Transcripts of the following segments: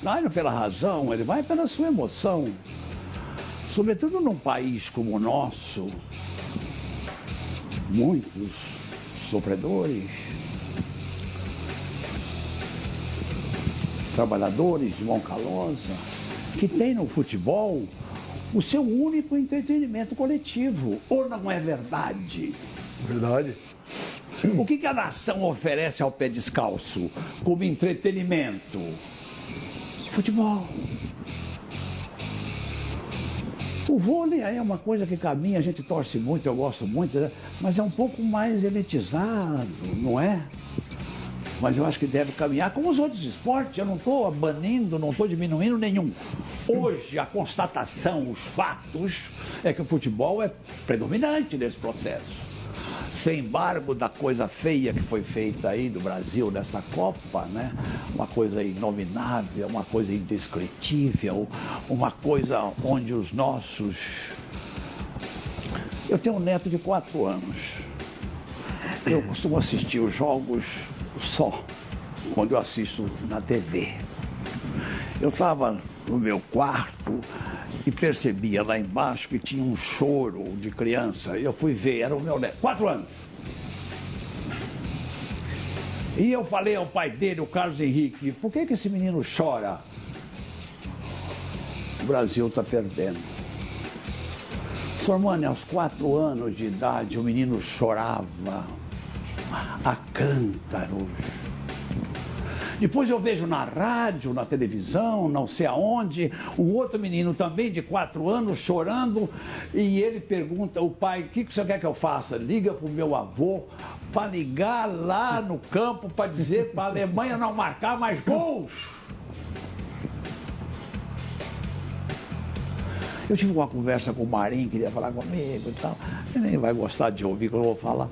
estádio pela razão, ele vai pela sua emoção. Sobretudo num país como o nosso, muitos sofredores, trabalhadores de mão calosa, que tem no futebol o seu único entretenimento coletivo. Ou não é verdade? Verdade. O que a nação oferece ao pé descalço como entretenimento? Futebol. O vôlei aí é uma coisa que caminha, a gente torce muito, eu gosto muito, né? Mas é um pouco mais elitizado, não é? Mas eu acho que deve caminhar como os outros esportes. Eu não estou banindo, não estou diminuindo nenhum. Hoje, a constatação, os fatos, é que o futebol é predominante nesse processo. Sem embargo, da coisa feia que foi feita aí do Brasil nessa Copa, né? Uma coisa inominável, uma coisa indescritível, uma coisa onde os nossos... Eu tenho um neto de 4 anos. Eu costumo assistir os jogos só quando eu assisto na TV. Eu estava no meu quarto e percebia lá embaixo que tinha um choro de criança. Eu fui ver, era o meu neto, 4 anos. E eu falei ao pai dele, o Carlos Henrique, por que esse menino chora? O Brasil está perdendo. Sormani, aos 4 anos de idade, o menino chorava a cântaros. Depois eu vejo na rádio, na televisão, não sei aonde, um outro menino também de 4 anos chorando e ele pergunta, o pai, o que você quer que eu faça? Liga para o meu avô para ligar lá no campo para dizer para a Alemanha não marcar mais gols. Eu tive uma conversa com o Marinho, queria falar comigo e tal. Ele nem vai gostar de ouvir o que eu vou falar.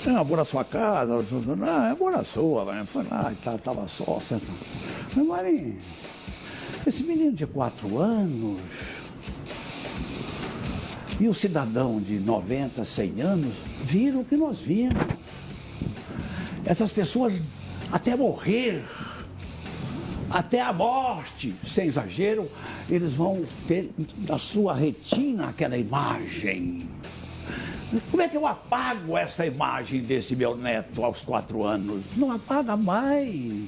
Não, vou na sua casa, não, é boa na sua, mas foi lá, estava só, sentado. Mas Marinho, esse menino de 4 anos e o cidadão de 90, 100 anos viram o que nós vimos. Essas pessoas até morrer, até a morte, sem exagero, eles vão ter na sua retina aquela imagem. Como é que eu apago essa imagem desse meu neto aos 4 anos? Não apaga mais.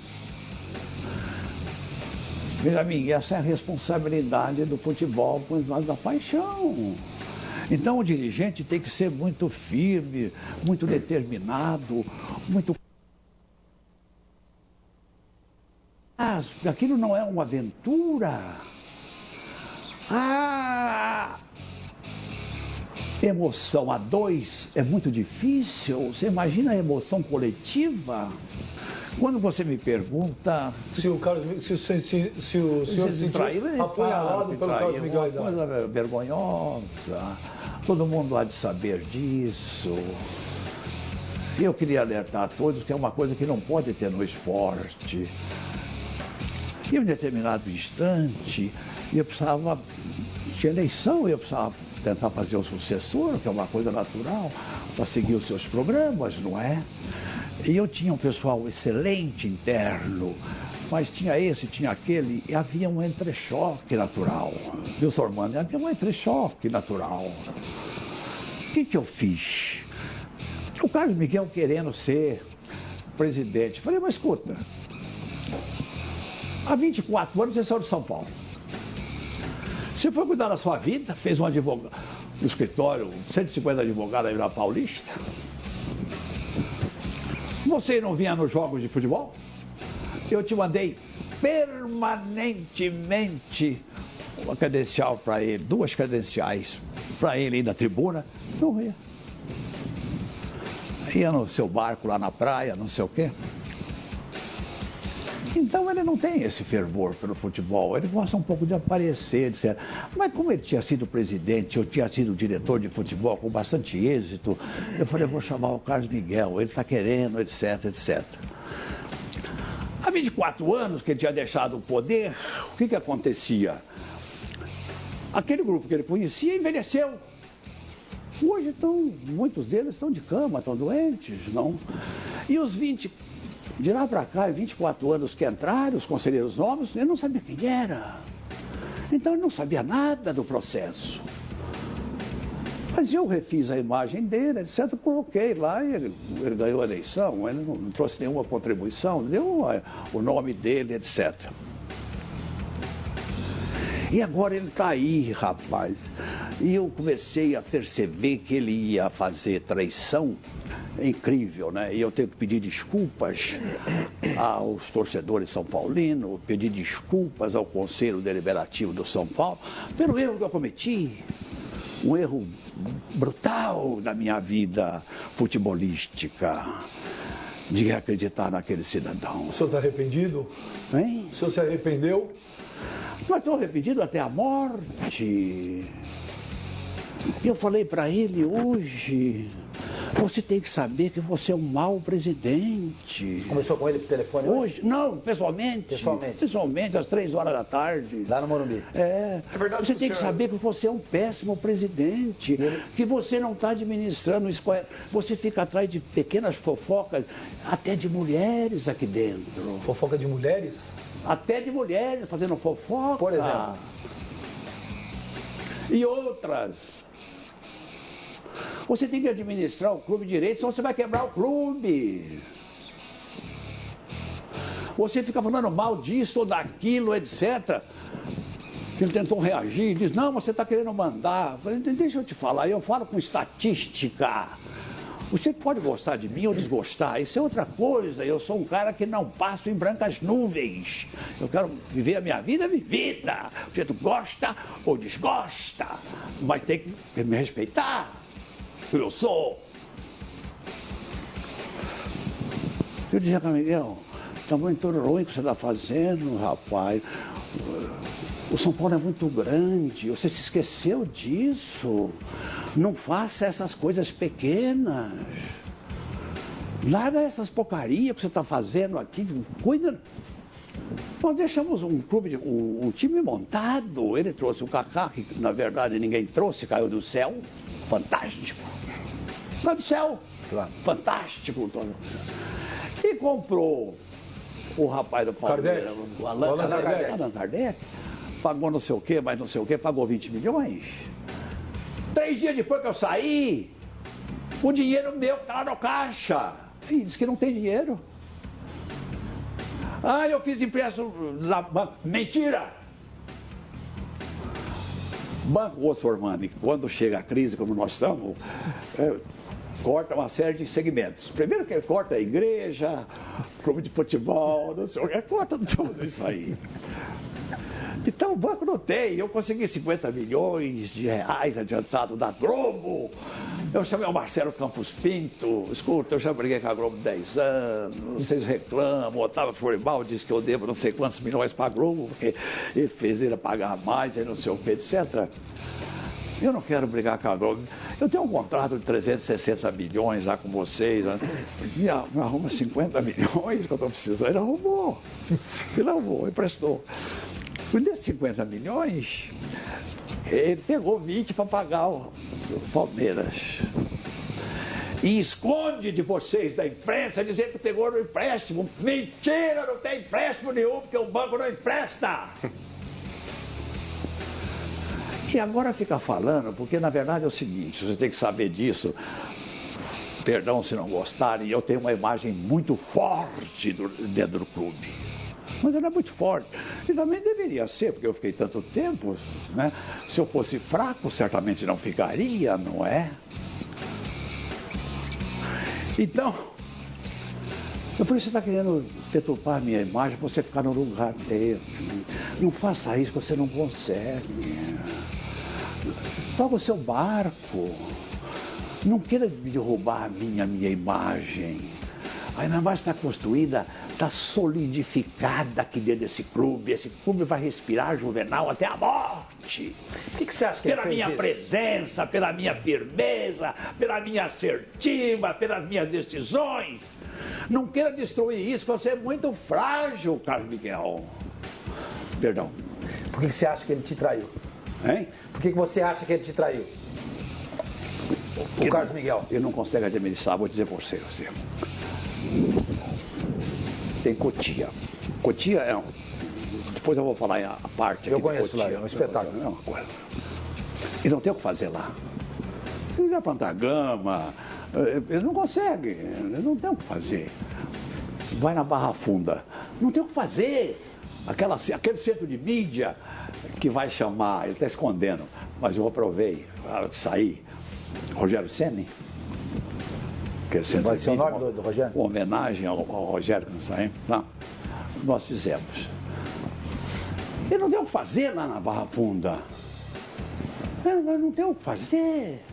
Veja, amigo, essa é a responsabilidade do futebol por causa da paixão. Então o dirigente tem que ser muito firme, muito determinado, muito... Aquilo não é uma aventura. Emoção a 2 é muito difícil. Você imagina a emoção coletiva? Quando você me pergunta... Se o senhor se sentiu apunhalado pelo Carlos Miguel Aidar. Uma coisa vergonhosa. Todo mundo há de saber disso. Eu queria alertar a todos que é uma coisa que não pode ter no esporte. E em um determinado instante, eu precisava... Tinha eleição, eu precisava tentar fazer o sucessor, que é uma coisa natural, para seguir os seus programas, não é? E eu tinha um pessoal excelente interno, mas tinha esse, tinha aquele, e havia um entrechoque natural. Viu, Sormani? Havia um entrechoque natural. O que eu fiz? O Carlos Miguel querendo ser presidente. Falei, mas escuta, há 24 anos você saiu de São Paulo. Você foi cuidar da sua vida, fez um advogado no escritório, 150 advogados aí na Paulista. Você não vinha nos jogos de futebol? Eu te mandei permanentemente uma credencial para ele, 2 credenciais para ele ir na tribuna. Não ia. Ia no seu barco lá na praia, não sei o quê. Então ele não tem esse fervor pelo futebol, ele gosta um pouco de aparecer, etc. Mas como ele tinha sido presidente, eu tinha sido diretor de futebol com bastante êxito, eu falei, eu vou chamar o Carlos Miguel, ele está querendo, etc, etc. Há 24 anos que ele tinha deixado o poder, o que acontecia? Aquele grupo que ele conhecia envelheceu. Hoje muitos deles estão de cama, estão doentes, não? E os 20 De lá para cá, em 24 anos que entraram, os conselheiros novos, ele não sabia quem era. Então ele não sabia nada do processo. Mas eu refiz a imagem dele, etc. Coloquei lá e ele ganhou a eleição. Ele não trouxe nenhuma contribuição, deu o nome dele, etc. E agora ele está aí, rapaz. E eu comecei a perceber que ele ia fazer traição. É incrível, né? E eu tenho que pedir desculpas aos torcedores são paulinos, pedir desculpas ao Conselho Deliberativo do São Paulo pelo erro que eu cometi. Um erro brutal na minha vida futebolística, de acreditar naquele cidadão. O senhor está arrependido? Hein? O senhor se arrependeu? Mas estou arrependido até a morte. Eu falei para ele hoje, você tem que saber que você é um mau presidente. Começou com ele por telefone hoje? Não, pessoalmente. Pessoalmente, às 3 horas da tarde. Lá no Morumbi. É verdade, você tem que saber que você é um péssimo presidente, que você não está administrando isso. Você fica atrás de pequenas fofocas, até de mulheres aqui dentro. Fofoca de mulheres? Até de mulheres fazendo fofoca. Por exemplo. E outras. Você tem que administrar o clube direito, senão você vai quebrar o clube. Você fica falando mal disso ou daquilo, etc. Ele tentou reagir, diz, não, você está querendo mandar. Eu falei, deixa eu te falar, eu falo com estatística. Você pode gostar de mim ou desgostar, isso é outra coisa. Eu sou um cara que não passo em brancas nuvens. Eu quero viver a minha vida vivida. O jeito gosta ou desgosta, mas tem que me respeitar. Eu sou. Eu dizia para Miguel, está muito ruim o que você está fazendo, rapaz. O São Paulo é muito grande, você se esqueceu disso. Não faça essas coisas pequenas. Larga essas porcarias que você está fazendo aqui. Cuida. Nós deixamos um clube, um time montado. Ele trouxe o Kaká, que na verdade ninguém trouxe, caiu do céu. Fantástico. Caiu do céu. Claro. Fantástico. E comprou o rapaz do Palmeiras, o Allan Kardec. Pagou não sei o quê, mas não sei o quê, pagou 20 milhões. 3 dias depois que eu saí, o dinheiro meu estava no caixa. E disse que não tem dinheiro. Ah, eu fiz empréstimo na banca. Mentira! Banco Osormani, quando chega a crise, como nós estamos, corta uma série de segmentos. Primeiro que ele corta a igreja, clube de futebol, não sei o que, corta tudo isso aí. Então o banco não tem. Eu consegui 50 milhões de reais adiantado da Globo. Eu chamei o Marcelo Campos Pinto. Escuta, eu já briguei com a Globo 10 anos. Vocês reclamam. O Otávio Florimal disse que eu devo não sei quantos milhões para a Globo, porque ele fez ele pagar mais, e não sei o que, etc. Eu não quero brigar com a Globo. Eu tenho um contrato de 360 milhões lá com vocês. Né? Me arruma 50 milhões que eu estou precisando. Ele arrumou. Ele prestou. Com desses 50 milhões, ele pegou 20 para pagar o Palmeiras. E esconde de vocês da imprensa dizer que pegou no empréstimo. Mentira, não tem empréstimo nenhum, porque o banco não empresta. E agora fica falando, porque na verdade é o seguinte, você tem que saber disso. Perdão se não gostarem, eu tenho uma imagem muito forte dentro do clube. Mas ela é muito forte. E também deveria ser, porque eu fiquei tanto tempo, né? Se eu fosse fraco, certamente não ficaria, não é? Então, eu falei, você está querendo deturpar a minha imagem para você ficar no lugar dele. Não faça isso que você não consegue. Toca o seu barco. Não queira derrubar a minha imagem. Ainda mais está construída, está solidificada aqui dentro desse clube. Esse clube vai respirar Juvenal até a morte. O que você acha que ele fez Pela minha presença, pela minha firmeza, pela minha assertiva, pelas minhas decisões. Não queira destruir isso, porque você é muito frágil, Carlos Miguel. Perdão. Por que você acha que ele te traiu? Hein? Por que você acha que ele te traiu? O Carlos Miguel. Ele não consegue administrar, vou dizer por você. tem Cotia. Cotia é um... Depois eu vou falar a parte aqui. Eu conheço lá, é um espetáculo. É uma coisa. E não tem o que fazer lá. Se quiser plantar grama, ele não consegue, ele não tem o que fazer. Vai na Barra Funda, não tem o que fazer. Aquele centro de mídia que vai chamar, ele está escondendo, mas eu aprovei, na hora de sair, Rogério Ceni. Vai ser o nome do Rogério? Uma homenagem ao Rogério que nós saímos. Não, nós fizemos. Ele não tem o que fazer lá na Barra Funda. Ele não tem o que fazer.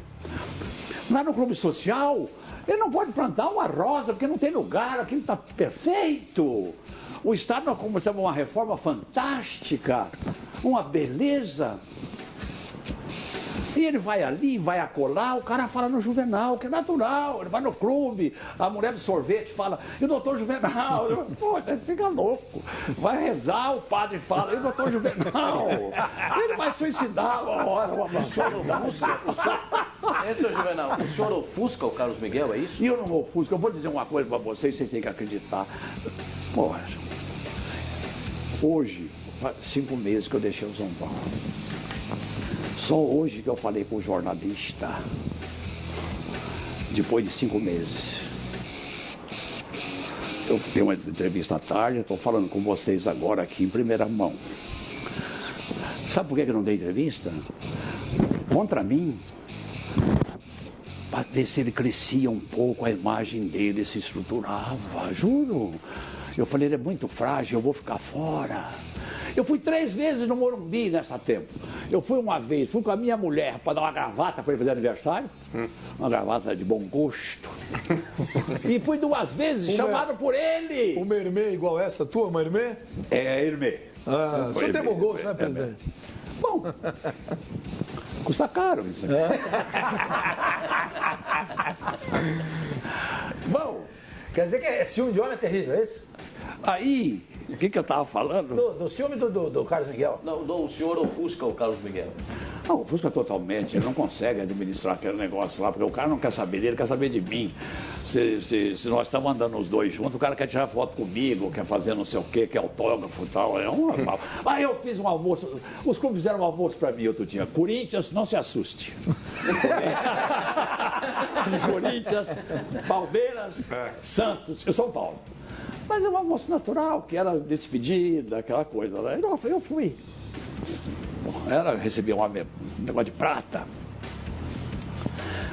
Lá no clube social, ele não pode plantar uma rosa, porque não tem lugar, aquilo está perfeito. O Estado, nós começamos uma reforma fantástica, uma beleza. E ele vai ali, vai acolá, o cara fala no Juvenal, que é natural. Ele vai no clube, a mulher do sorvete fala, e o doutor Juvenal? Pô, ele fica louco. Vai rezar, o padre fala, e o doutor Juvenal? Ele vai suicidar uma hora. O senhor ofusca? Seu Juvenal, o senhor ofusca o Carlos Miguel, é isso? E eu não ofusco, eu vou dizer uma coisa para vocês têm que acreditar. Porra, hoje, faz 5 meses que eu deixei o São Paulo. Só hoje que eu falei com o jornalista, depois de 5 meses. Eu dei uma entrevista à tarde, estou falando com vocês agora aqui em primeira mão. Sabe por que eu não dei entrevista? Contra mim, para ver se ele crescia um pouco, a imagem dele se estruturava, juro. Eu falei, ele é muito frágil, eu vou ficar fora. Eu fui 3 vezes no Morumbi nessa tempo. Eu fui uma vez, fui com a minha mulher para dar uma gravata para ele fazer aniversário. Uma gravata de bom gosto. E fui 2 vezes, chamado por ele. Uma Hermê igual essa tua, uma Hermê? É, Hermê. Ah, o senhor tem bom gosto, né, presidente? Bom, custa caro isso aqui. Bom, quer dizer que ciúme de homem é terrível, é isso? Aí, o que eu estava falando? Do ciúme do Carlos Miguel? Não, o senhor ofusca o Carlos Miguel. Não, ofusca totalmente, ele não consegue administrar aquele negócio lá, porque o cara não quer saber dele, quer saber de mim. Se nós estamos andando os dois juntos, o cara quer tirar foto comigo, quer fazer não sei o quê, quer autógrafo e tal, é um normal. Aí eu fiz um almoço, os clubes fizeram um almoço para mim outro dia. Corinthians, não se assuste. Corinthians, Palmeiras, Santos e São Paulo. Mas é um almoço natural, que era despedida, aquela coisa. Né? Eu fui. Recebi um negócio de prata.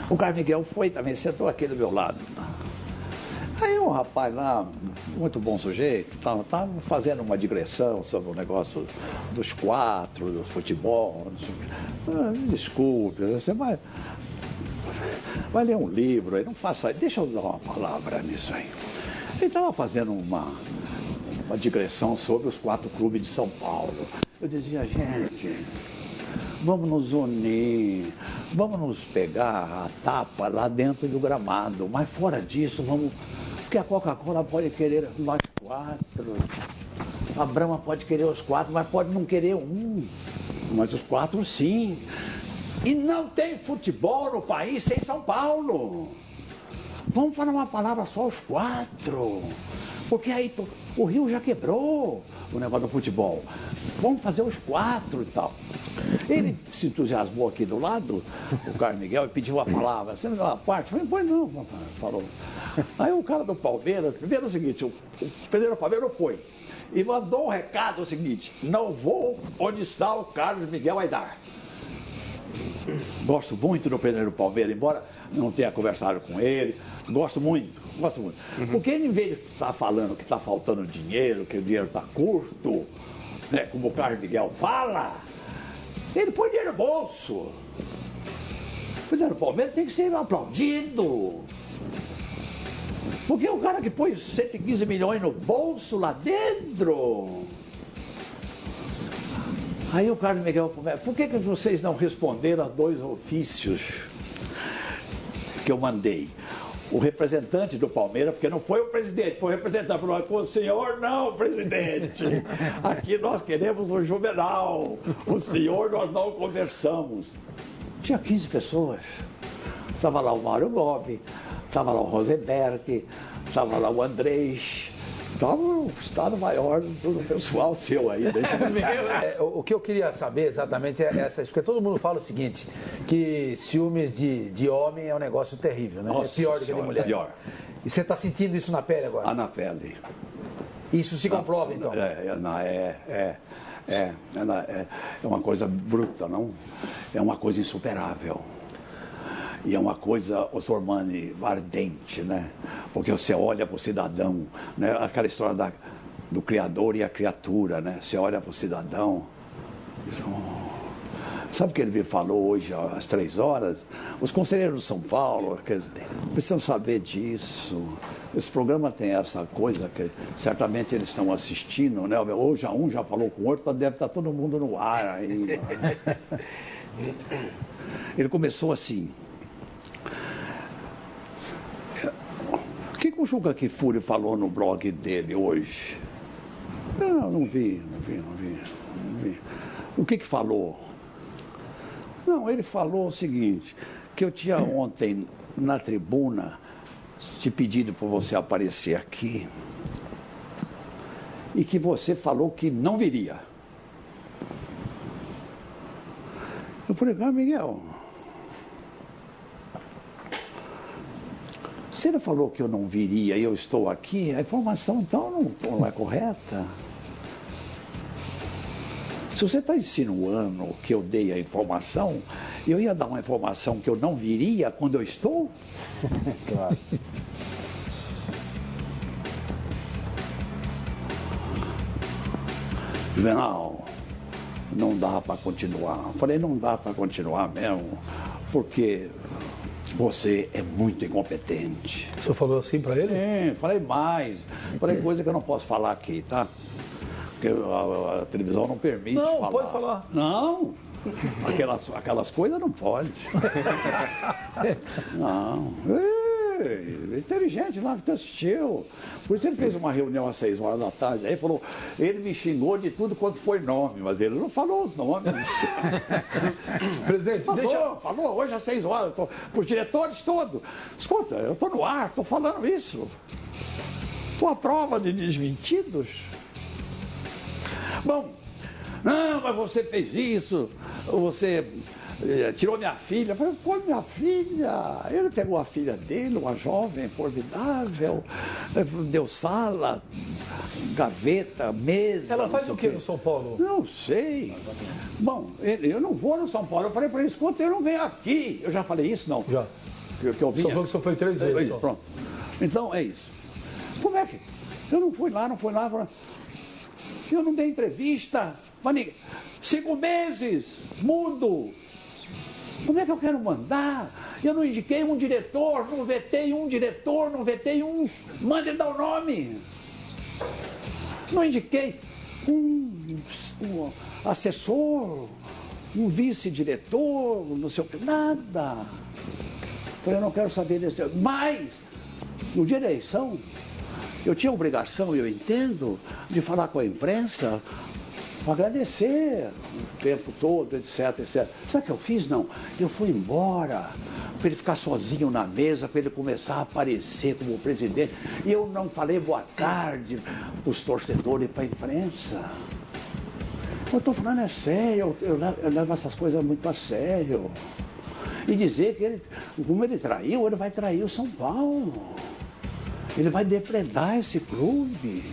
O Carlos Miguel foi também, sentou aqui do meu lado. Aí um rapaz lá, muito bom sujeito, estava fazendo uma digressão sobre o negócio dos 4, do futebol. Desculpe, você vai ler um livro aí, não faça isso. Deixa eu dar uma palavra nisso aí. Ele estava fazendo uma digressão sobre os 4 clubes de São Paulo. Eu dizia, gente, vamos nos unir, vamos nos pegar a tapa lá dentro do gramado, mas fora disso, vamos... Porque a Coca-Cola pode querer nós 4, a Brahma pode querer os 4, mas pode não querer um, mas os 4 sim. E não tem futebol no país sem São Paulo. Vamos falar uma palavra só, os 4. Porque aí o Rio já quebrou o negócio do futebol. Vamos fazer os 4 e tal. Ele se entusiasmou aqui do lado, o Carlos Miguel, e pediu a palavra. Você me dá uma parte? Eu falei, pois não, falou. Aí o cara do Palmeiras, primeiro é o seguinte, o presidente do Palmeiras foi. E mandou um recado o seguinte, não vou onde está o Carlos Miguel Aidar. Gosto muito do presidente do Palmeiras, embora não tenha conversado com ele. Gosto muito. Porque ele, em vez de estar falando que está faltando dinheiro, que o dinheiro está curto, né, como o Carlos Miguel fala, ele põe dinheiro no bolso. O presidente do Palmeiras tem que ser aplaudido. Porque o cara que põe 115 milhões no bolso lá dentro. Aí o Carlos Miguel começa, por que vocês não responderam a 2 ofícios que eu mandei? O representante do Palmeiras, porque não foi o presidente, foi o representante, falou, o senhor não, presidente, aqui nós queremos o Juvenal, o senhor nós não conversamos. Tinha 15 pessoas, estava lá o Mário Gobi, estava lá o Rosenberg, estava lá o Andrés, Estava o estado maior do pessoal seu aí. Deixa eu ver. O que eu queria saber exatamente é essa, porque todo mundo fala o seguinte, que ciúmes de homem é um negócio terrível, né? Nossa, é pior do que de mulher. Pior. E você está sentindo isso na pele agora? Na pele. Isso se comprova, então? É uma coisa bruta, não? É uma coisa insuperável. E é uma coisa, o Sormani, ardente, né? Porque você olha para o cidadão, né? Aquela história do criador e a criatura, né? Você olha para o cidadão. Sabe o que ele me falou hoje, às 3 horas? Os conselheiros de São Paulo precisam saber disso. Esse programa tem essa coisa que certamente eles estão assistindo, né? Hoje um já falou com o outro, deve estar todo mundo no ar ainda. Ele começou assim. O que o Juca Kfouri falou no blog dele hoje? Não vi. O que falou? Não, ele falou o seguinte, que eu tinha ontem na tribuna te pedido para você aparecer aqui e que você falou que não viria. Eu falei, Miguel, se ele falou que eu não viria e eu estou aqui, a informação então não é correta. Se você está insinuando que eu dei a informação, eu ia dar uma informação que eu não viria quando eu estou? Claro. Juvenal, não dá para continuar. Falei, não dá para continuar mesmo, porque você é muito incompetente. O senhor falou assim para ele? Falei mais. Falei coisa que eu não posso falar aqui, tá? Porque a televisão não permite falar. Não, pode falar. Não, aquelas coisas não pode. Não. Inteligente lá que tu assistiu. Por isso ele fez uma reunião às 6 horas da tarde. Aí falou, ele me xingou de tudo quanto foi nome, mas ele não falou os nomes. Presidente, falou hoje às 6 horas, para os diretores todos. Escuta, eu estou no ar, estou falando isso. Estou à prova de desmentidos. Bom, não, mas você fez isso, você tirou minha filha. Eu falei, pô, minha filha. Ele pegou a filha dele, uma jovem formidável, deu sala, gaveta, mesa. Ela faz o que no São Paulo? Não sei. Bom, eu não vou no São Paulo. Eu falei para ele, escuta, eu não venho aqui. Eu já falei isso, não? Já. Que eu vinha. Só falou que só foi 3 vezes. Pronto. Então, é isso. Como é que... Eu não fui lá. Eu não dei entrevista. 5 meses, mudo. Como é que eu quero mandar? Eu não indiquei um diretor, não vetei um diretor, não vetei um... Manda ele dar o nome. Não indiquei um assessor, um vice-diretor, não sei o que, nada. Falei, eu não quero saber desse... Mas, no dia da eleição, eu tinha a obrigação, eu entendo, de falar com a imprensa, agradecer o tempo todo, etc, etc. Sabe o que eu fiz? Não. Eu fui embora para ele ficar sozinho na mesa, para ele começar a aparecer como presidente. E eu não falei boa tarde para os torcedores e para a imprensa. Eu estou falando é sério, eu levo essas coisas muito a sério. E dizer que ele, como ele traiu, ele vai trair o São Paulo. Ele vai depredar esse clube.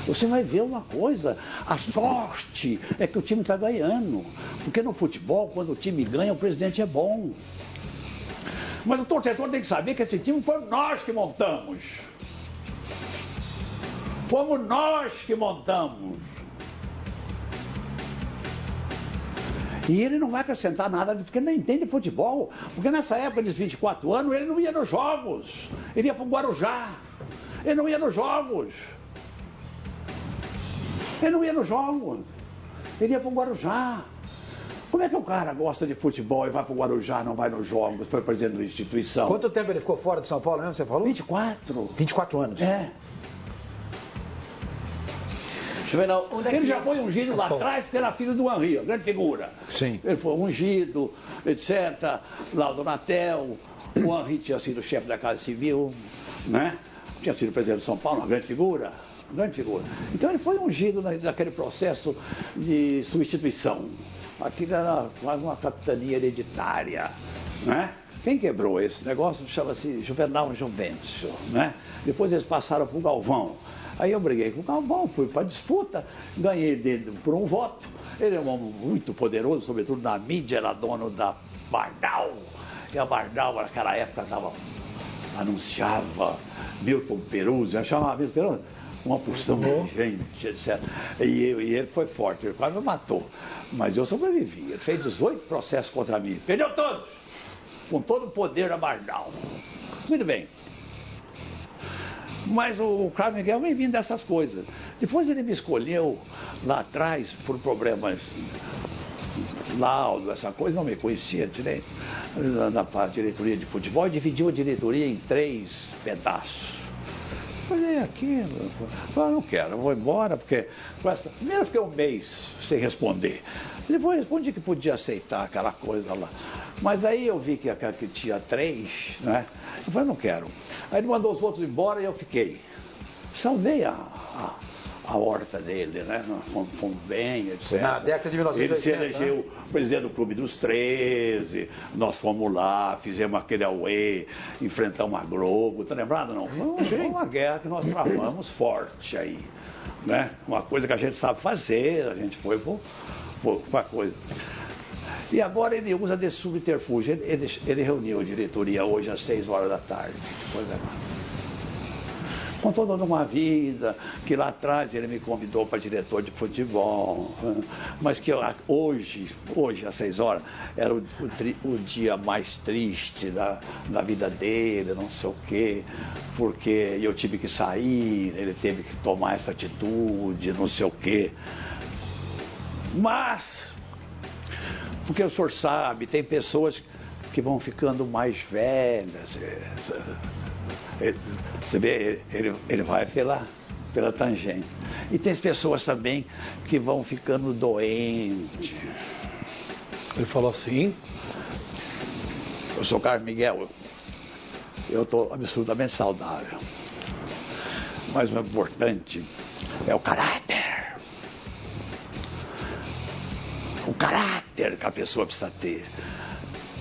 Você vai ver uma coisa, a sorte é que o time está ganhando. Porque no futebol, quando o time ganha, o presidente é bom. Mas o torcedor tem que saber que esse time foi nós que montamos. Fomos nós que montamos. E ele não vai acrescentar nada, porque ele não entende futebol. Porque nessa época dos 24 anos, ele não ia nos jogos. Ele ia para o Guarujá. Ele não ia nos jogos. Ele não ia nos jogos. Ele ia para o Guarujá. Como é que o cara gosta de futebol e vai para o Guarujá, não vai nos jogos, foi presidente da instituição? Quanto tempo ele ficou fora de São Paulo mesmo, você falou? 24. 24 anos. É. Juvenal, onde é que ele já foi ungido lá atrás pela filha do Henri, grande figura. Sim. Ele foi ungido, etc. Lá o Donatel, o Henri tinha sido chefe da Casa Civil, né? Tinha sido presidente de São Paulo, uma grande figura. grande figura. Então ele foi ungido naquele processo de substituição. Aquilo era quase uma capitania hereditária, né? Quem quebrou esse negócio chama-se Juvenal Juvencio, né? Depois eles passaram para o Galvão. Aí eu briguei com o Galvão, fui para a disputa, ganhei dele por um voto. Ele é um homem muito poderoso, sobretudo na mídia, era dono da Bardal. E a Bardal, naquela época, anunciava Milton Peruzzi, chamava Milton Peruzzi, uma porção de gente, etc. E ele foi forte, ele quase me matou. Mas eu sobrevivi. Ele fez 18 processos contra mim. Perdeu todos! Com todo o poder da Bardal. Muito bem. Mas o Carlos Miguel vem vindo dessas coisas. Depois ele me escolheu lá atrás por problemas laudo, essa coisa, não me conhecia direito, na diretoria de futebol, e dividiu a diretoria em 3 pedaços. Falei aquilo, falei, não quero, eu vou embora, porque primeiro eu fiquei um mês sem responder. Depois respondi que podia aceitar aquela coisa lá. Mas aí eu vi que tinha 3, né? Eu falei, não quero. Aí ele mandou os outros embora e eu fiquei. Salvei a horta dele, né? Fomos bem, etc. Na década de 1980. Ele se elegeu presidente do Clube dos 13, nós fomos lá, fizemos aquele away, enfrentamos a Globo, tá lembrado não? Foi uma guerra que nós travamos forte aí, né? Uma coisa que a gente sabe fazer, a gente foi com a coisa. E agora ele usa desse subterfúgio. Ele reuniu a diretoria hoje às 6 horas da tarde. Contou toda uma vida, que lá atrás ele me convidou para diretor de futebol, mas que hoje às 6 horas, era o dia mais triste da vida dele, não sei o quê, porque eu tive que sair, ele teve que tomar essa atitude, não sei o quê. Mas, porque o senhor sabe, tem pessoas que vão ficando mais velhas. Você vê, ele vai pela tangente. E tem pessoas também que vão ficando doentes. Ele falou assim? Eu sou Carlos Miguel, eu estou absolutamente saudável. Mas o importante é o caráter. O caráter que a pessoa precisa ter.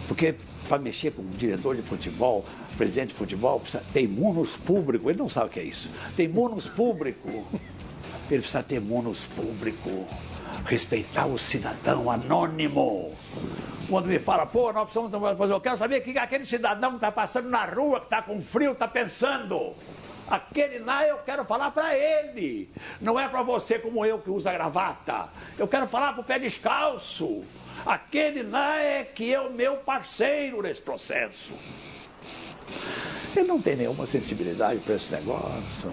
Porque para mexer com um diretor de futebol, presidente de futebol, precisa ter munus público. Ele não sabe o que é isso. Tem munus público. Ele precisa ter munus público. Respeitar o cidadão anônimo. Quando me fala, pô, nós precisamos... Eu quero saber o que aquele cidadão que está passando na rua, que está com frio, está pensando. Aquele lá eu quero falar para ele. Não é para você como eu que usa gravata. Eu quero falar para o pé descalço. Aquele lá é que é o meu parceiro nesse processo. Ele não tem nenhuma sensibilidade para esse negócio.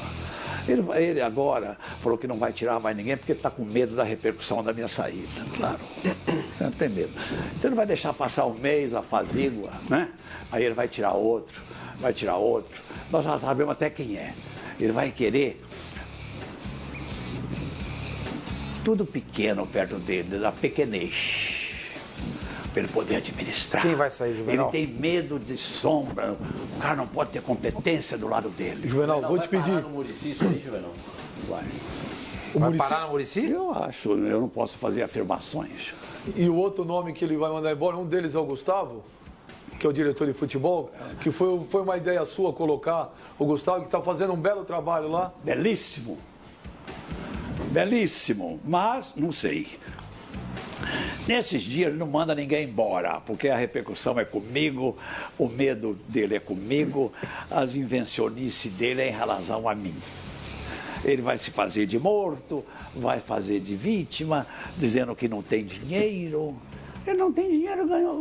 Ele agora falou que não vai tirar mais ninguém porque está com medo da repercussão da minha saída. Claro, não tem medo. Então ele vai deixar passar um mês, apazigua, né? Aí ele vai tirar outro. Nós já sabemos até quem é. Ele vai querer tudo pequeno perto dele, da pequenez. Para ele poder administrar. Quem vai sair, Juvenal? Ele tem medo de sombra. O cara não pode ter competência do lado dele. Juvenal, vou te pedir. Vai parar no Muricy isso aí, Juvenal? Vai parar no Muricy? Eu acho, eu não posso fazer afirmações. E o outro nome que ele vai mandar embora, um deles é o Gustavo, que é o diretor de futebol, que foi uma ideia sua colocar o Gustavo, que está fazendo um belo trabalho lá. Belíssimo. Belíssimo, mas não sei. Nesses dias ele não manda ninguém embora, porque a repercussão é comigo, o medo dele é comigo, as invencionices dele é em relação a mim. Ele vai se fazer de morto, vai fazer de vítima, dizendo que não tem dinheiro. Ele não tem dinheiro, ganhou.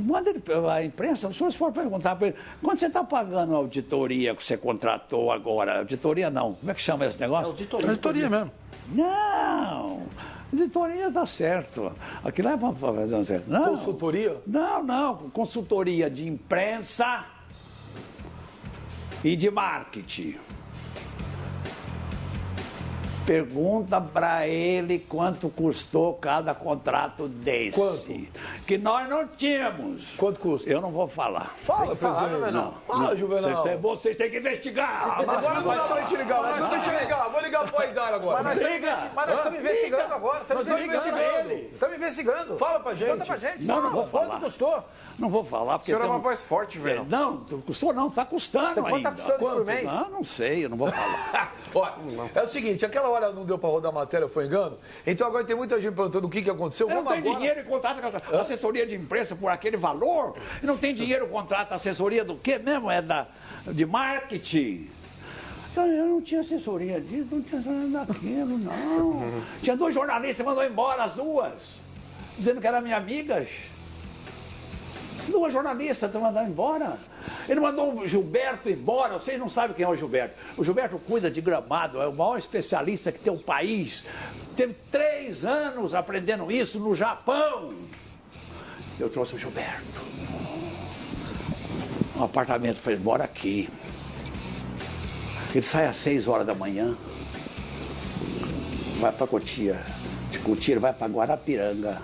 Manda ele, a imprensa, os senhores podem perguntar para ele, quanto você está pagando a auditoria que você contratou agora? Auditoria não, como é que chama esse negócio? Auditoria mesmo. Não, auditoria dá certo. Aquilo é para fazer um certo. Não. Consultoria? Não, consultoria de imprensa e de marketing. Pergunta pra ele quanto custou cada contrato desse. Quanto? Que nós não tínhamos. Quanto custa? Eu não vou falar. Fala, falar, presidente. Juvenal. Fala, Juvenal. Vocês têm que investigar. Agora não dá pra gente ligar, mas tem que ligar. Vou ligar pro Aidar agora. Mas nós estamos investigando agora. Nós estamos investigando. Estamos investigando. Fala pra gente. Conta pra gente. Não vou falar. Quanto custou? Não vou falar. O senhor é uma voz forte, Juvenal. Não, custou não, tá custando Então, quanto ainda. tá custando isso por mês? Não sei, eu não vou falar. Olha, é o seguinte, aquela hora não deu pra rodar a matéria, foi engano. Então agora tem muita gente perguntando o que aconteceu. Eu não Vamos tenho agora... dinheiro e contrata assessoria de imprensa por aquele valor. Eu não tenho dinheiro e contrata assessoria do quê mesmo? De marketing. Então, eu não tinha assessoria disso, não tinha assessoria daquilo, não. Tinha 2 jornalistas, mandou embora as 2, dizendo que eram minhas amigas. 2 jornalistas estão mandando embora. Ele mandou o Gilberto embora. Vocês não sabem quem é o Gilberto. O Gilberto cuida de Gramado, é o maior especialista que tem o país. Teve 3 anos aprendendo isso no Japão. Eu trouxe o Gilberto. O apartamento foi embora aqui. Ele sai às 6 horas da manhã. Vai para Cotia. De Cotia ele vai para Guarapiranga.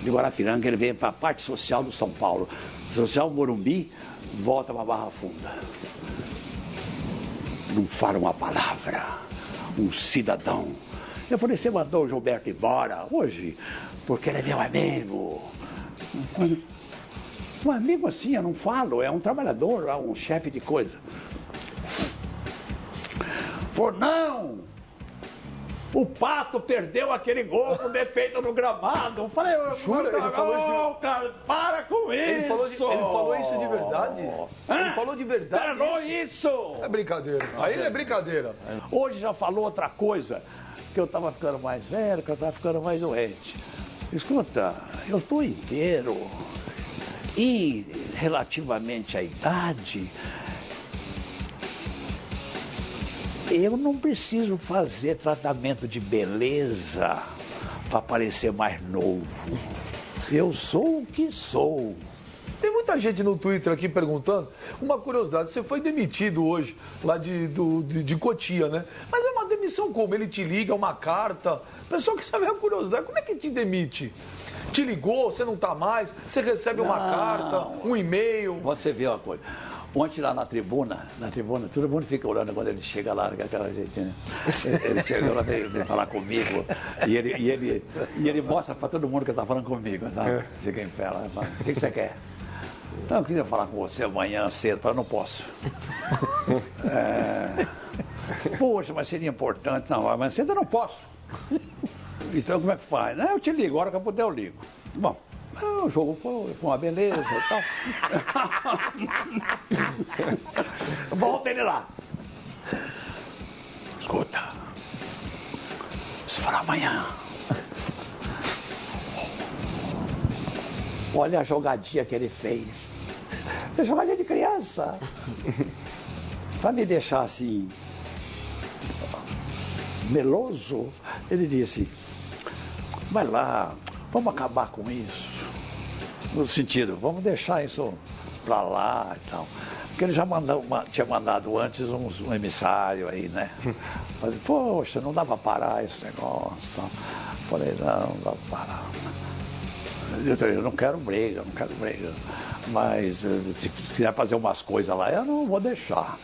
De Guarapiranga ele vem para a parte social do São Paulo. Social Morumbi, volta para Barra Funda. Não fala uma palavra. Um cidadão. Eu falei, você mandou o Gilberto embora hoje? Porque ele é meu amigo. Um amigo assim, eu não falo, é um trabalhador, é um chefe de coisa. Falou, não! O Pato perdeu aquele gol com defeito no gramado. Eu falei, Jura? Ele falou isso cara, para com isso! Ele falou isso de verdade? Ele falou de verdade? Falou isso! É brincadeira. Aí é brincadeira. Hoje já falou outra coisa, que eu estava ficando mais velho, que eu estava ficando mais doente. Escuta, eu estou inteiro. E relativamente à idade, eu não preciso fazer tratamento de beleza para parecer mais novo. Eu sou o que sou. Tem muita gente no Twitter aqui perguntando. Uma curiosidade, você foi demitido hoje lá de Cotia, né? Mas é uma demissão como? Ele te liga, uma carta. O pessoal que sabe a curiosidade, como é que te demite? Te ligou, você não está mais, você recebe uma carta, um e-mail. Você vê uma coisa. Ontem lá na tribuna, todo mundo fica orando quando ele chega lá, com aquela gente, né? Ele chega lá, vem falar comigo, e ele mostra para todo mundo que está falando comigo, sabe? Fica em pé lá, fala, o que você quer? Não, eu queria falar com você amanhã cedo, mas não posso. Poxa, mas seria importante. Não, amanhã cedo eu não posso. Então como é que faz? Não, eu te ligo, a hora que eu puder eu ligo. Bom. O jogo foi uma beleza e tal. Volta ele lá. Escuta. Se falar amanhã. Olha a jogadinha que ele fez. É jogadinha de criança. Para me deixar assim, meloso, ele disse, vai lá, vamos acabar com isso. No sentido, vamos deixar isso para lá e tal. Porque ele já tinha mandado antes um emissário aí, né? Mas, poxa, não dá para parar esse negócio. Tal. Falei, não dá para parar. Eu não quero briga. Mas se quiser fazer umas coisas lá, eu não vou deixar.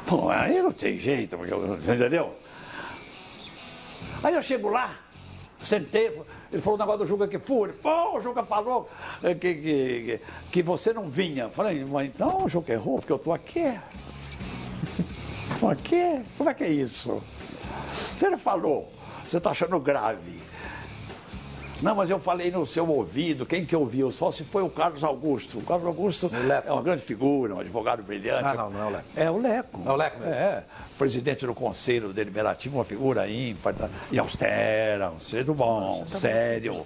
Bom, aí não tem jeito, porque você entendeu? Aí eu chego lá, sentei, ele falou o negócio do Juca Kfouri. Pô, o Juca falou que você não vinha. Falei, mas então o Juca errou, porque eu estou aqui. Estou aqui? Como é que é isso? Você não falou, você está achando grave. Não, mas eu falei no seu ouvido, quem que ouviu? Só se foi o Carlos Augusto. O Carlos Augusto é uma grande figura, um advogado brilhante. Não é o Leco. É o Leco. É o Leco mesmo. É, presidente do Conselho Deliberativo, uma figura ímpar e austera, um sujeito bom, sério.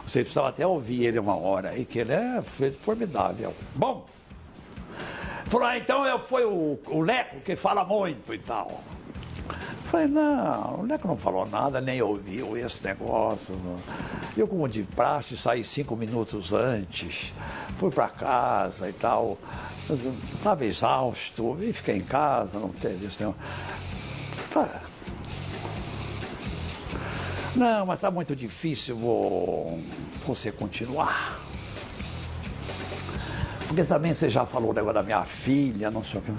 Você precisava até ouvir ele uma hora aí, que ele é formidável. Bom, falou, então foi o Leco que fala muito e tal. Falei, não, o Leco não falou nada, nem ouviu esse negócio. Eu, como de praxe, saí 5 minutos antes, fui para casa e tal. Estava exausto e fiquei em casa, não teve isso. Tá. Não, mas está muito difícil você continuar. Porque também você já falou o negócio da minha filha, não sei o que.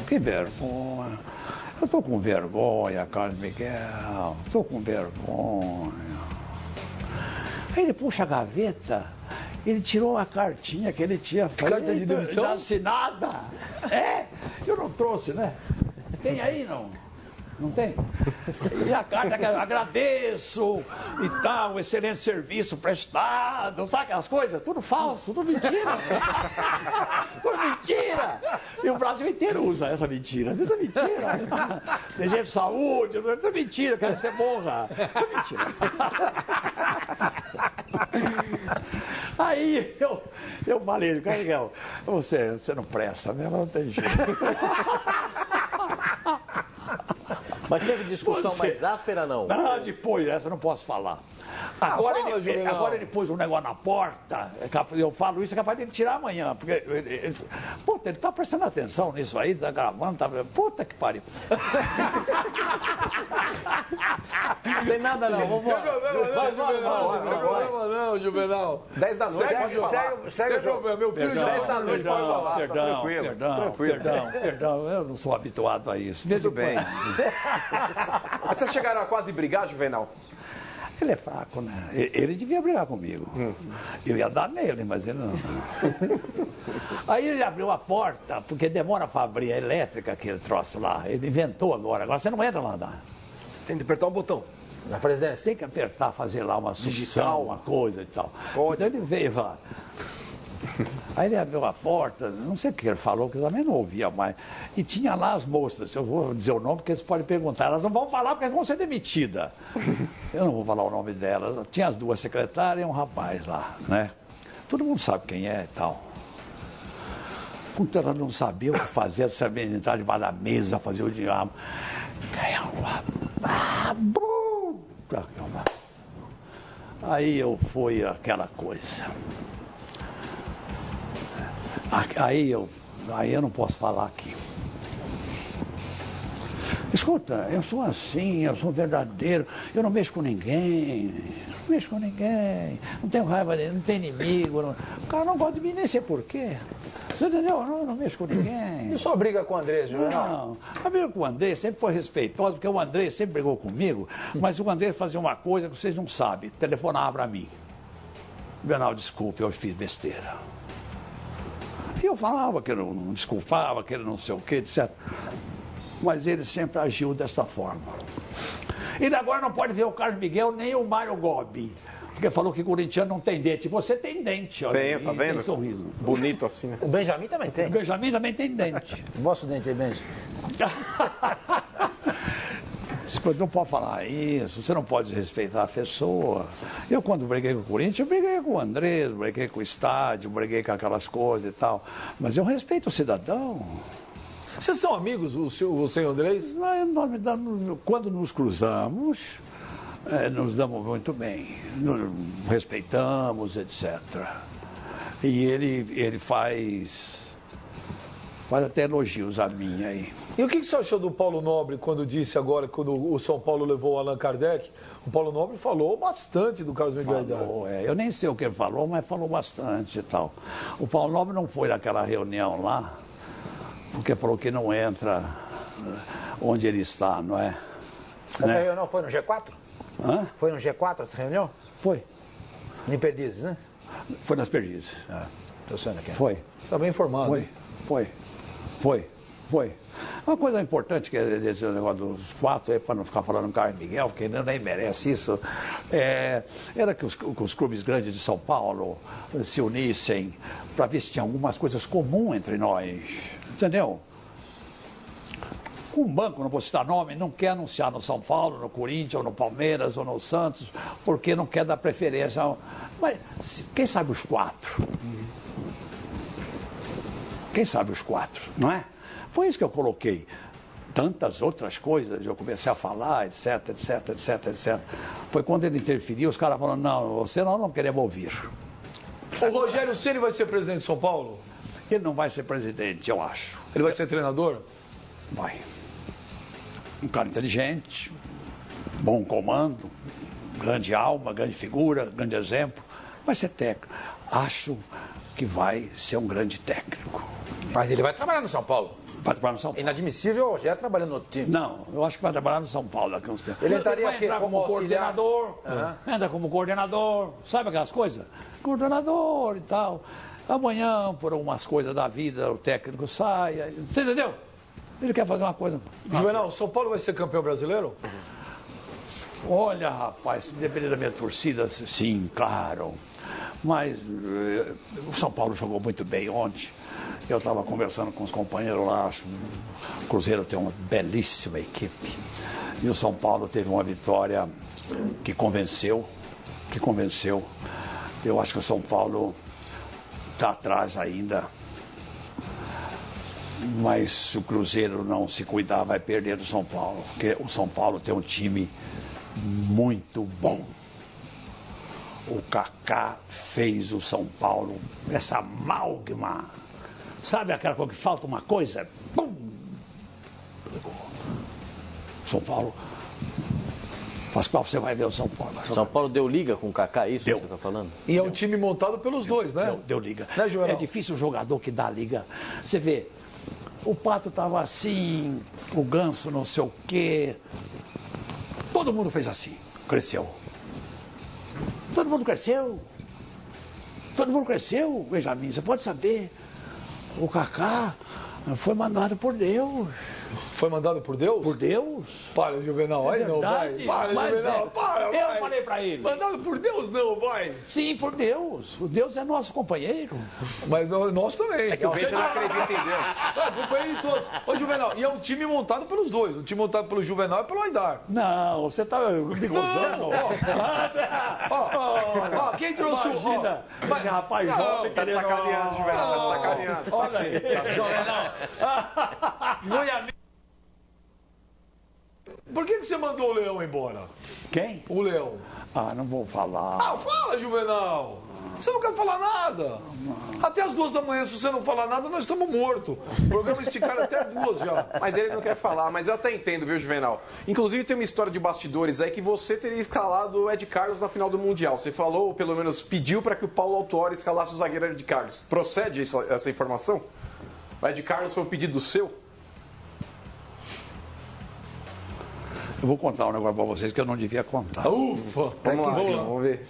Que vergonha. Eu estou com vergonha, Carlos Miguel. Estou com vergonha. Aí ele puxa a gaveta, ele tirou a cartinha que ele tinha feito. Carta de demissão? Já assinada. Eu não trouxe, né? Tem aí, não? Não tem? E a carta que eu agradeço e tal, excelente serviço prestado, sabe aquelas coisas? Tudo falso, tudo mentira. Tudo mentira. E o Brasil inteiro usa essa mentira. Isso é mentira. Tem gente de saúde, isso é mentira, quer que você morra. Isso é mentira. Aí eu falei, Miguel, você não presta, né? Não tem jeito. Mas teve discussão mais áspera, não? Não, depois, essa eu não posso falar. Agora, agora ele pôs um negócio na porta, eu falo isso, é capaz de ele tirar amanhã, porque ele tá prestando atenção nisso aí, tá gravando, puta que pariu. Não tem nada não, vamos embora. Não, Juvenal. 10 da noite, pode falar. Segue o jogo. Meu filho já 10 da noite, pode falar. Perdão, eu não sou habituado a isso. Tudo bem. Mas vocês chegaram a quase brigar, Juvenal? Ele é fraco, né? Ele devia brigar comigo. Eu ia dar nele, mas ele não. Aí ele abriu a porta, porque demora para abrir a elétrica, aquele troço lá. Ele inventou agora. Agora você não entra lá, não. Tem que apertar um botão. Na presidência? Tem que apertar, fazer lá uma Digital. sucção, uma coisa e tal. Então ele veio lá. Aí ele abriu a porta, não sei o que ele falou, que eu também não ouvia mais. E tinha lá as moças, eu vou dizer o nome porque eles podem perguntar. Elas não vão falar porque elas vão ser demitidas. Eu não vou falar o nome delas. Tinha as duas secretárias e um rapaz lá, né? Todo mundo sabe quem é e tal. Quando ela não sabia o que fazer, sabia entrar debaixo da mesa, fazer o diabo. Aí eu fui aquela coisa. Aí eu não posso falar aqui. Escuta, eu sou assim, eu sou verdadeiro, eu não mexo com ninguém, não tenho raiva dele, não tenho inimigo. O cara não gosta de mim, nem sei porquê. Você entendeu? Eu não mexo com ninguém. E sua briga com o Andrés, Juvenal? Não, a briga com o Andrés sempre foi respeitosa, porque o Andrés sempre brigou comigo, mas o Andrés fazia uma coisa que vocês não sabem, telefonava para mim. Juvenal, desculpe, eu fiz besteira. E eu falava que ele não desculpava, que ele não sei o quê, etc. Mas ele sempre agiu dessa forma. Ele agora não pode ver o Carlos Miguel nem o Mário Gobi, porque falou que corintiano não tem dente. Você tem dente, olha. Tem, tá vendo? Tem sorriso. Bonito assim, né? O Benjamin também O tem. Benjamin também tem dente. Mostra o dente aí, Benjamin. Não pode falar isso, você não pode respeitar a pessoa. Eu, quando briguei com o Corinthians, eu briguei com o Andrés, briguei com o estádio, briguei com aquelas coisas e tal. Mas eu respeito o cidadão. Vocês são amigos, o senhor e o Andrés? Quando nos cruzamos, nos damos muito bem, nos respeitamos, etc. E ele faz até elogios a mim aí. E o que você achou do Paulo Nobre quando disse agora, quando o São Paulo levou o Allan Kardec? O Paulo Nobre falou bastante do Carlos Miguel Hidalgo. Falou, eu nem sei o que ele falou, mas falou bastante e tal. O Paulo Nobre não foi naquela reunião lá, porque falou que não entra onde ele está, não é? Essa reunião foi no G4? Hã? Foi no G4 essa reunião? Foi. Em Perdizes, né? Foi nas Perdizes. Tô sendo aqui. Foi. Você está bem informado. Foi. Uma coisa importante que esse negócio dos quatro, para não ficar falando Carlos Miguel, porque ele nem merece isso, era que os clubes grandes de São Paulo se unissem para ver se tinha algumas coisas comuns entre nós. Entendeu? Um banco, não vou citar nome, não quer anunciar no São Paulo, no Corinthians, ou no Palmeiras, ou no Santos, porque não quer dar preferência. Mas quem sabe os quatro? Quem sabe os quatro, não é? Foi isso que eu coloquei. Tantas outras coisas, eu comecei a falar, etc. Foi quando ele interferiu, os caras falaram, não, você não queremos ouvir. O Rogério Ceni vai ser presidente de São Paulo? Ele não vai ser presidente, eu acho. Ele vai ser treinador? Vai. um cara inteligente, bom comando, grande alma, grande figura, grande exemplo. Vai ser técnico. Acho que vai ser um grande técnico. Mas ele vai trabalhar no São Paulo. Vai trabalhar no São Paulo? Inadmissível o Rogério trabalhando no outro time. Não, eu acho que vai trabalhar no São Paulo daqui a uns tempos. Ele entraria vai entrar como auxiliar? coordenador, entra como coordenador, sabe aquelas coisas? Coordenador e tal. Amanhã, por algumas coisas da vida, o técnico sai. Você entendeu? Ele quer fazer uma coisa. Juvenal, o São Paulo vai ser campeão brasileiro? Olha, rapaz, se depender da minha torcida, sim, claro. Mas o São Paulo jogou muito bem ontem. Eu estava conversando com os companheiros lá. Acho, o Cruzeiro tem uma belíssima equipe. E o São Paulo teve uma vitória que convenceu. Eu acho que o São Paulo está atrás ainda. Mas se o Cruzeiro não se cuidar, vai perder do São Paulo. Porque o São Paulo tem um time muito bom. O Kaká fez o São Paulo, essa amálgama. Sabe aquela coisa que falta uma coisa? Pum! São Paulo. Pascoal, você vai ver o São Paulo. São Paulo deu liga com o Kaká, isso Deu. que você está falando? E é um time montado pelos dois, né? Deu liga. Né, Juvenal? É difícil um jogador que dá liga. Você vê, o Pato estava assim, o Ganso não sei o quê. Todo mundo fez assim, cresceu. Todo mundo cresceu. Todo mundo cresceu, Benjamin, você pode saber. O Kaká foi mandado por Deus. Foi mandado por Deus? Por Deus. Para, Juvenal. Aí não, vai. Verdade, Para, mas Juvenal. é. Para, Eu vai. falei pra ele. Mandado por Deus não, vai. Sim, por Deus. O Deus é nosso companheiro. Mas nós também. É que o Vence não acredita em Deus. É, companheiro de todos. Ô, Juvenal, e é um time montado pelos dois. O time montado pelo Juvenal e pelo Aidar. Não, você tá me gozando. Ó, quem trouxe o... Imagina, ó, esse rapaz não, jovem Tá de querendo... sacaneando, Juvenal, tá de sacaneando. Tá sim, tá sim. Por que você mandou o Leão embora? Quem? O Leão. Ah, não vou falar. Ah, fala, Juvenal. Você não quer falar nada. Até as 2 da manhã, se você não falar nada, nós estamos mortos. O programa esticaram até 2 já. Mas ele não quer falar, mas eu até entendo, viu, Juvenal? Inclusive tem uma história de bastidores aí que você teria escalado o Ed Carlos na final do Mundial. Você falou, ou pelo menos pediu para que o Paulo Autuori escalasse o zagueiro Ed Carlos. Procede essa informação? O Ed Carlos foi um pedido seu? Eu vou contar um negócio pra vocês que eu não devia contar. Ufa. Vamos lá, vamos ver.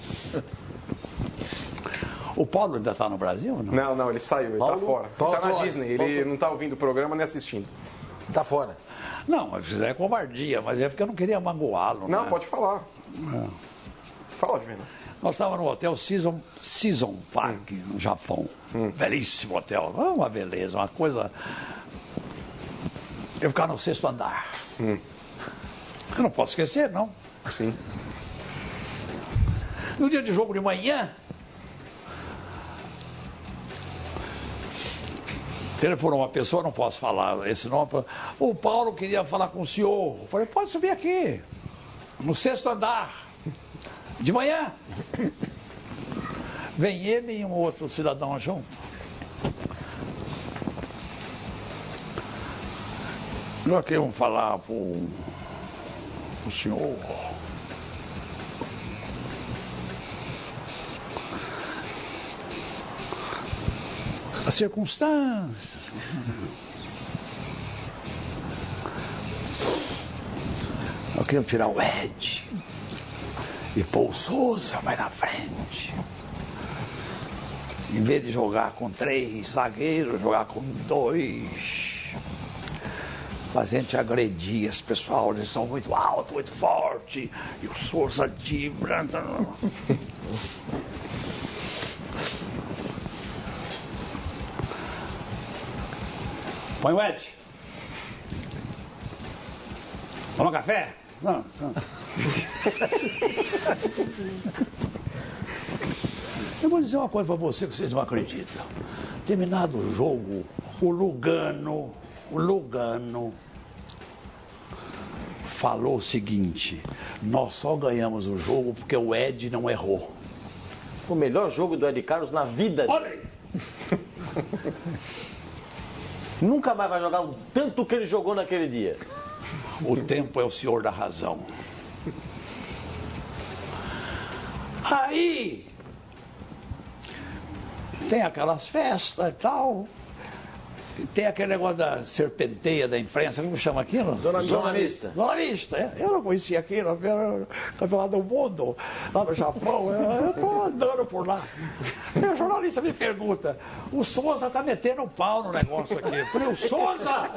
O Paulo ainda tá no Brasil ou não? Não, ele saiu, ele tá fora. Ele tá na Disney, ele não tá ouvindo o programa nem assistindo. Tá fora. Não, mas isso é covardia, mas é porque eu não queria magoá-lo. Não, né? pode falar. Fala, Juvenal. Nós estávamos no hotel Season Park, no Japão. Belíssimo hotel. Uma beleza, uma coisa. Eu ficava no 6º andar. Eu não posso esquecer, não. Sim. No dia de jogo de manhã, telefonou uma pessoa, não posso falar esse nome. O Paulo queria falar com o senhor. Eu falei, pode subir aqui, no 6º andar, de manhã. Vem ele e um outro cidadão junto. Nós queríamos falar para o senhor. As circunstâncias. Nós queríamos tirar o Ed e pôr o Souza mais na frente. Em vez de jogar com 3 zagueiros, jogar com 2. Mas a gente agredia esse pessoal, eles são muito altos, muito fortes. E o Souza de branco. Põe o Ed. Toma café? Não. Eu vou dizer uma coisa para você que vocês não acreditam. Terminado o jogo, o Lugano falou o seguinte: nós só ganhamos o jogo porque o Ed não errou. O melhor jogo do Ed Carlos na vida. Olha aí! Nunca mais vai jogar o tanto que ele jogou naquele dia. O tempo é o senhor da razão. Aí tem aquelas festas e tal. Tem aquele negócio da serpenteia da imprensa, como chama aquilo? Zona mista. Zona mista, é. Eu não conhecia aquilo, era campeonato do mundo, lá no Japão, eu estou andando por lá. E o jornalista me pergunta, o Souza está metendo um pau no negócio aqui. Eu falei, o Souza?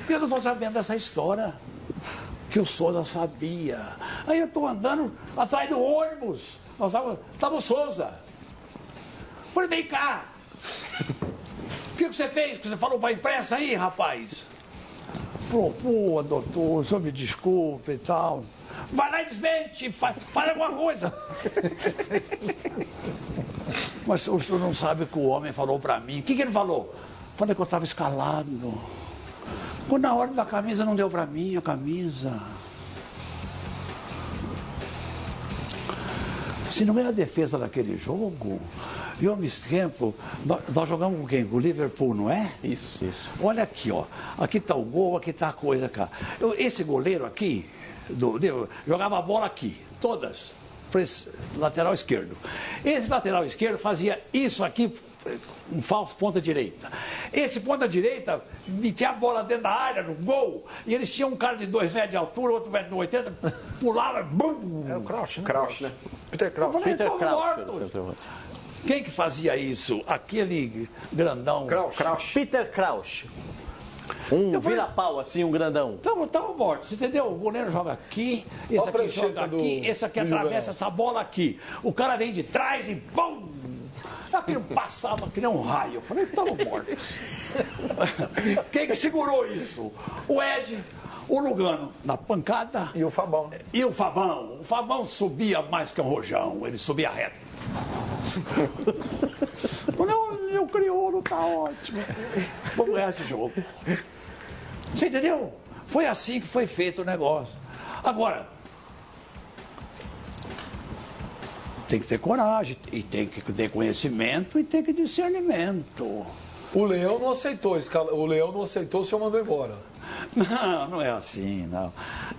Eu não estou sabendo dessa história, que o Souza sabia. Aí eu estou andando atrás do ônibus, nós estava o Souza. Eu falei, vem cá. O que você fez? Que você falou para a imprensa aí, rapaz? Pô, doutor, o senhor me desculpe e tal. Vai lá e desmente, faz alguma coisa. Mas o senhor não sabe que o homem falou para mim. O que ele falou? Falei que eu estava escalado. Quando na hora da camisa não deu para mim a camisa. Se não é a defesa daquele jogo, e ao mesmo tempo, nós jogamos com quem? Com o Liverpool, não é? Isso. Olha aqui, ó. Aqui está o gol, aqui está a coisa, cara. Esse goleiro aqui, jogava a bola aqui, todas. Lateral esquerdo. Esse lateral esquerdo fazia isso aqui, um falso ponta direita. Esse ponta direita metia a bola dentro da área, no gol, e eles tinham um cara de 2 metros de altura, outro metro de 80, pulava, bum! É o Crouch, né? Crouch, né? Peter Crouch. Peter Estão Crouch. mortos. Quem que fazia isso? Aquele grandão. Crouch. Peter Crouch. Eu falei- Vira-pau, assim, um grandão. Estamos mortos, entendeu? O goleiro joga aqui, esse Olha a aqui prancheta joga do- aqui, esse aqui do atravessa Juvenal. essa bola aqui. O cara vem de trás e pum! Aquilo passava que nem um raio. Eu falei, estamos mortos. Quem que segurou isso? O Ed, o Lugano, na pancada. E o Fabão. E o Fabão. O Fabão subia mais que um rojão, ele subia reto. Não, o crioulo tá ótimo. Vamos ganhar esse jogo. Você entendeu? Foi assim que foi feito o negócio. Agora, tem que ter coragem, e tem que ter conhecimento e tem que ter discernimento. O Leão não aceitou, o senhor mandou embora. Não é assim, não.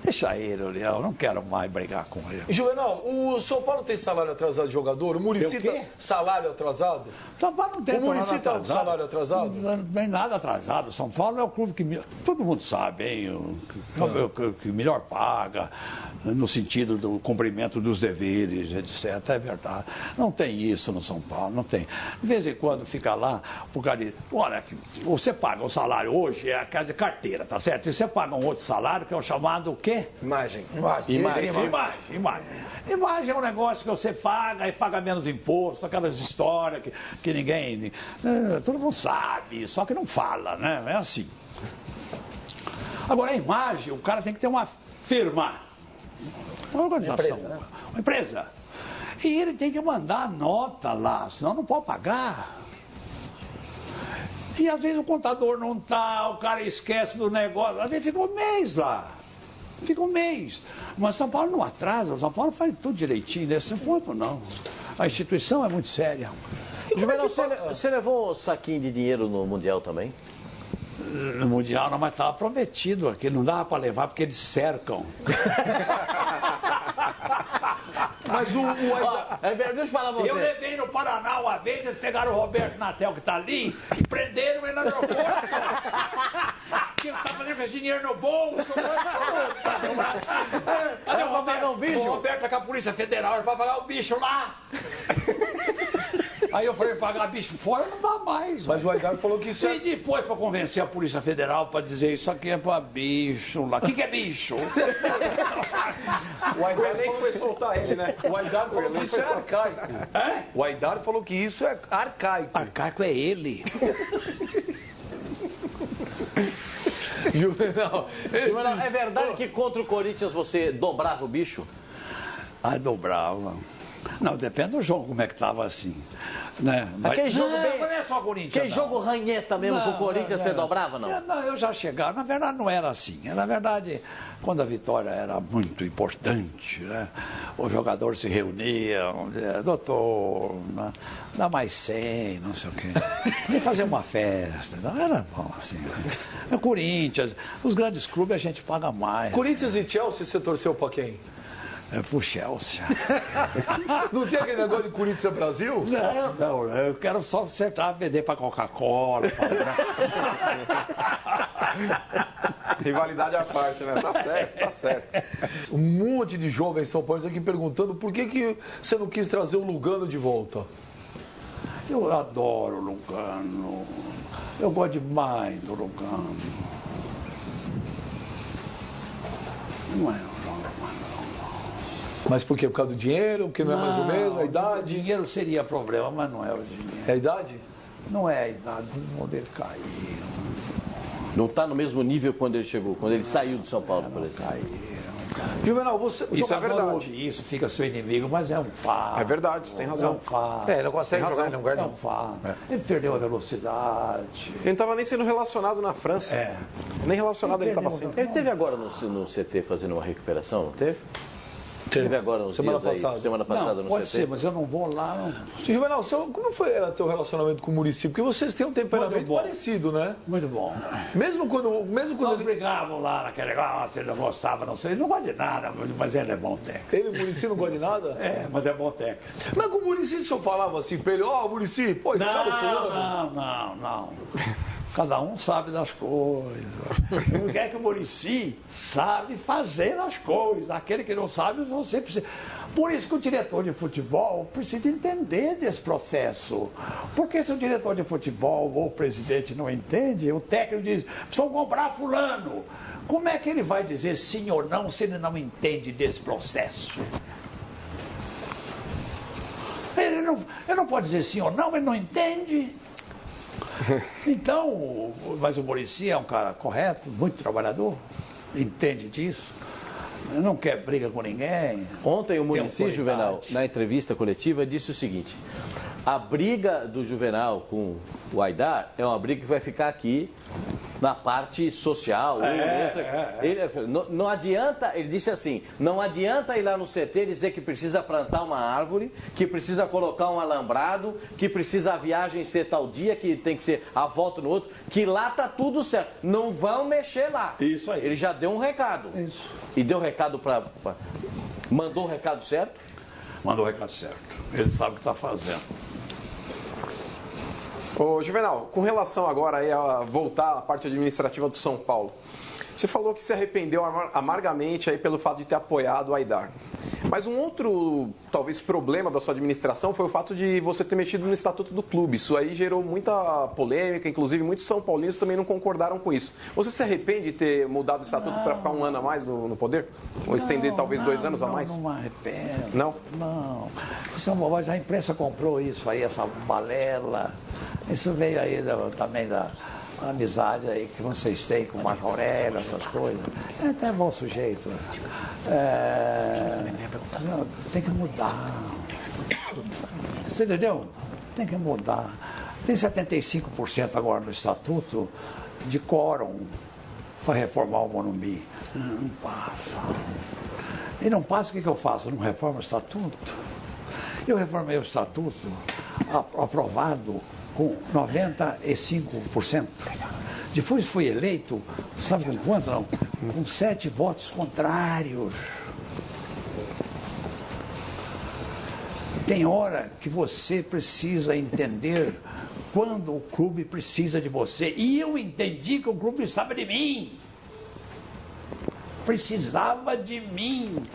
Deixa ele, o Leão, não quero mais brigar com ele. Juvenal, o São Paulo tem salário atrasado de jogador? O Muricy Tem o quê? salário atrasado? São Paulo não tem O Muricy nada tá com atrasado. salário atrasado? Não tem nada atrasado. São Paulo é o clube que todo mundo sabe, hein? Que melhor paga, no sentido do cumprimento dos deveres, etc. É verdade. Não tem isso no São Paulo, não tem. De vez em quando fica lá, por causa de. Olha, você paga o salário hoje, é a casa de carteira, tá certo? E você paga um outro salário, que é o chamado o quê? Imagem. Imagem é um negócio que você paga e paga menos imposto, aquelas histórias que ninguém. Todo mundo sabe, só que não fala, né? É assim. Agora, a imagem, o cara tem que ter uma firma, uma organização, uma empresa. E ele tem que mandar a nota lá, senão não pode pagar. E às vezes o contador não está, o cara esquece do negócio, às vezes fica um mês lá. Fica um mês. Mas São Paulo não atrasa, o São Paulo faz tudo direitinho, nesse ponto não. A instituição é muito séria. Juvenal, você levou um saquinho de dinheiro no Mundial também? No Mundial não, mas estava prometido aqui, não dava para levar porque eles cercam. Mas Deixa eu falar pra você. Eu levei no Paraná uma vez, eles pegaram o Roberto Natel que está ali e prenderam ele no aeroporto. Que ele está fazendo com esse dinheiro no bolso. Cadê o Roberto? bicho? O Roberto tá com a Polícia Federal, ele vai pagar o bicho lá. Aí eu falei, pagar bicho fora não dá mais. Mas o Aidar falou que isso E depois para convencer a Polícia Federal para dizer isso aqui é para bicho lá. O que é bicho? O Aidar nem foi soltar ele, né? O Aidar falou que isso é arcaico. O Aidar falou que isso é arcaico. Arcaico é ele. Juvenal, Juvenal, é verdade que contra o Corinthians você dobrava o bicho? Aí dobrava. Não, depende do jogo, como é que estava assim. Né? Aquele jogo bem... Não é só Corinthians. Aquele jogo ranheta mesmo com o Corinthians, você dobrava, não? Não, eu já chegava. Na verdade, não era assim. Na verdade, quando a vitória era muito importante, né? Os jogadores se reuniam, doutor, dá mais 100, não sei o quê. E fazer uma festa. Não era bom assim. Né? O Corinthians, os grandes clubes a gente paga mais. Corinthians e Chelsea, você torceu pra quem? Pro Chelsea. Não tem aquele negócio de Corinthians Brasil? Não, eu quero só acertar, vender para Coca-Cola. Rivalidade à parte, né? Tá certo, tá certo. Um monte de jovens São Paulo aqui perguntando por que você não quis trazer o Lugano de volta? Eu adoro o Lugano. Eu gosto demais do Lugano. Não é. Mas por quê? Por causa do dinheiro? Porque não é mais o mesmo? A idade? O dinheiro seria problema, mas não é o dinheiro. É a idade? Não é a idade, o modelo caiu. Não está no mesmo nível quando ele chegou, quando ele saiu do São Paulo, por exemplo. Caiu. Juvenal, você... Isso é verdade. Ouve isso, fica seu inimigo, mas é um fato. É verdade, você tem razão. É um fato. Ele não consegue Tem jogar razão. em lugar É um nenhum. fato. Ele perdeu a velocidade. Ele não estava nem sendo relacionado na França. Nem relacionado ele estava sendo. Ele teve agora no CT fazendo uma recuperação, não teve? Teve agora uns Semana dias passada. aí, semana passada Não, no pode CT. ser, mas eu não vou lá. Não. Juvenal, como era teu relacionamento com o Muricy? Porque vocês têm um temperamento Muito bom. parecido, né? Muito bom. Mesmo quando Nós ele... brigavam lá naquele negócio, ele não gostava, não sei, ele não gosta de nada, mas ele é bom técnico. Ele, o Muricy, não gosta de nada? É, mas é bom técnico. Mas com o Muricy, o senhor falava assim pra ele, Muricy, pô, esse cara é fulano. Não. Cada um sabe das coisas. O que é que o Muricy sabe fazer as coisas? Aquele que não sabe, você precisa. Por isso que o diretor de futebol precisa entender desse processo. Porque se o diretor de futebol ou o presidente não entende, o técnico diz, precisam comprar fulano. Como é que ele vai dizer sim ou não se ele não entende desse processo? Ele não pode dizer sim ou não, ele não entende. Então, mas o Muricy é um cara correto, muito trabalhador, entende disso, não quer briga com ninguém. Ontem o tem Muricy, autoridade. Juvenal, na entrevista coletiva, disse o seguinte: a briga do Juvenal com o Aidar é uma briga que vai ficar aqui na parte social. Não adianta, ele disse assim, não adianta ir lá no CT dizer que precisa plantar uma árvore, que precisa colocar um alambrado, que precisa a viagem ser tal dia, que tem que ser a volta no outro, que lá tá tudo certo. Não vão mexer lá. Isso aí. Ele já deu um recado. Isso. E deu recado para... Mandou o recado certo? Mandou o recado certo. Ele sabe o que está fazendo. Ô, Juvenal, com relação agora aí a voltar à parte administrativa do São Paulo, você falou que se arrependeu amargamente aí pelo fato de ter apoiado o Aidar. Mas um outro, talvez, problema da sua administração foi o fato de você ter mexido no estatuto do clube. Isso aí gerou muita polêmica, inclusive muitos são paulinos também não concordaram com isso. Você se arrepende de ter mudado o estatuto para ficar um ano a mais no poder? Ou estender talvez 2 anos a mais? Não me arrependo. Não? Não. Isso é uma bobagem. A imprensa comprou isso aí, essa balela. Isso veio aí também da amizade aí que vocês têm com o Marco Aurélio, essas coisas. É até bom sujeito. Não, tem que mudar. Você entendeu? Tem que mudar. Tem 75% agora no estatuto de quórum para reformar o Morumbi. Não passa. E não passa, o que eu faço? Não reformo o estatuto? Eu reformei o estatuto aprovado com 95%. Depois fui eleito, sabe com quanto? Não? Com 7 votos contrários. Tem hora que você precisa entender quando o clube precisa de você. E eu entendi que o clube precisava de mim. Precisava de mim.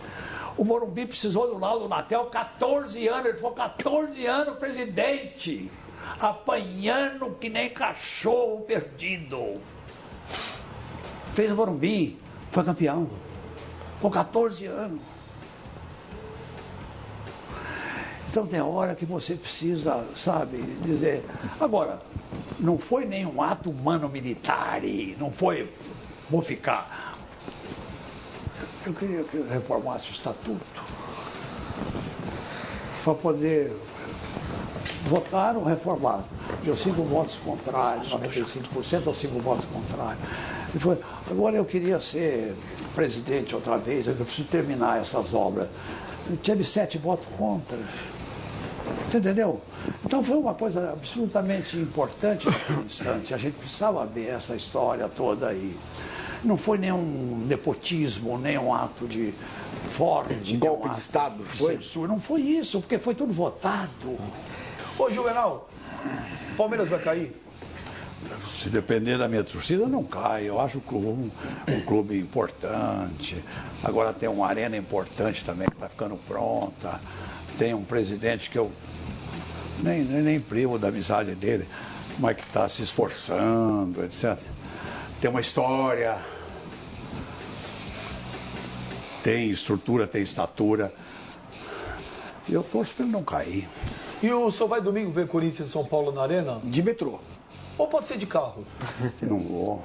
O Morumbi precisou do Laudo Natel 14 anos. Ele foi 14 anos presidente. Apanhando que nem cachorro perdido. Fez o Morumbi. Foi campeão. Com 14 anos. Então tem hora que você precisa, sabe, dizer... Agora, não foi nenhum ato humano militar, não foi, vou ficar... Eu queria que reformasse o estatuto para poder votaram reformado. Deu 5 votos contrários, 95% ou 5 votos contrários. Ele falou, agora eu queria ser presidente outra vez, eu preciso terminar essas obras. Teve 7 votos contra. Você entendeu? Então foi uma coisa absolutamente importante naquele instante. A gente precisava ver essa história toda aí. Não foi nenhum nepotismo, nem um ato de forte. De golpe de Estado? Foi? Não foi isso, porque foi tudo votado. Ô, Juvenal, Palmeiras vai cair? Se depender da minha torcida, não cai. Eu acho o clube um clube importante. Agora tem uma arena importante também que está ficando pronta. Tem um presidente que eu nem privo da amizade dele, mas que está se esforçando, etc. Tem uma história, tem estrutura, tem estatura. E eu torço para ele não cair. E o senhor vai domingo ver Corinthians e São Paulo na Arena? De metrô. Ou pode ser de carro? Não vou.